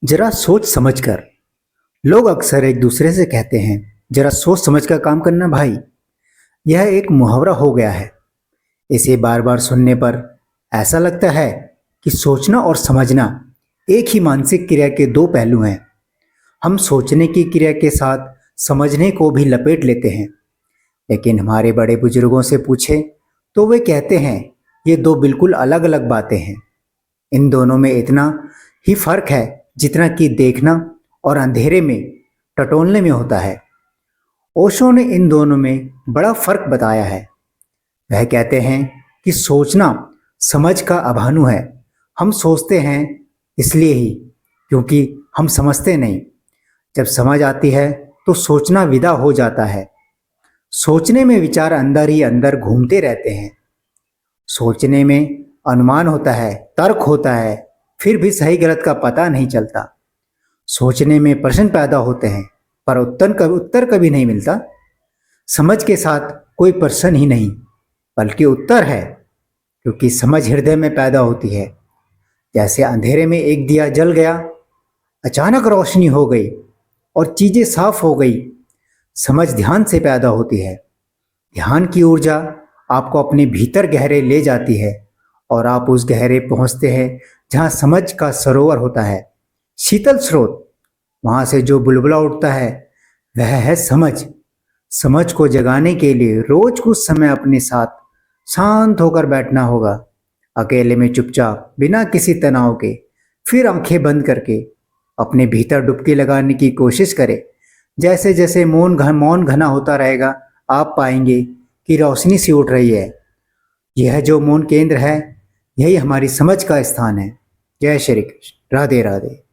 जरा सोच समझ कर। लोग अक्सर एक दूसरे से कहते हैं, जरा सोच समझ कर काम करना भाई। यह एक मुहावरा हो गया है। इसे बार बार सुनने पर ऐसा लगता है कि सोचना और समझना एक ही मानसिक क्रिया के दो पहलू हैं। हम सोचने की क्रिया के साथ समझने को भी लपेट लेते हैं, लेकिन हमारे बड़े बुजुर्गों से पूछे तो वे कहते हैं ये दो बिल्कुल अलग अलग बातें हैं। इन दोनों में इतना ही फर्क है जितना कि देखना और अंधेरे में टटोलने में होता है। ओशो ने इन दोनों में बड़ा फर्क बताया है। वह कहते हैं कि सोचना समझ का अभानु है। हम सोचते हैं इसलिए ही क्योंकि हम समझते नहीं। जब समझ आती है तो सोचना विदा हो जाता है। सोचने में विचार अंदर ही अंदर घूमते रहते हैं। सोचने में अनुमान होता है, तर्क होता है, फिर भी सही गलत का पता नहीं चलता। सोचने में प्रश्न पैदा होते हैं पर उत्तर कभी नहीं मिलता। समझ के साथ कोई प्रश्न ही नहीं बल्कि उत्तर है, क्योंकि समझ हृदय में पैदा होती है। जैसे अंधेरे में एक दिया जल गया, अचानक रोशनी हो गई और चीजें साफ हो गई। समझ ध्यान से पैदा होती है। ध्यान की ऊर्जा आपको अपने भीतर गहरे ले जाती है और आप उस गहरे पहुंचते हैं जहां समझ का सरोवर होता है, शीतल स्रोत। वहां से जो बुलबुला उठता है वह है समझ। समझ को जगाने के लिए रोज कुछ समय अपने साथ शांत होकर बैठना होगा, अकेले में चुपचाप बिना किसी तनाव के। फिर आंखें बंद करके अपने भीतर डुबकी लगाने की कोशिश करें। जैसे जैसे मौन घना होता रहेगा, आप पाएंगे कि रोशनी सी उठ रही है। यह जो मौन केंद्र है, यही हमारी समझ का स्थान है। जय श्री कृष्ण। राधे राधे।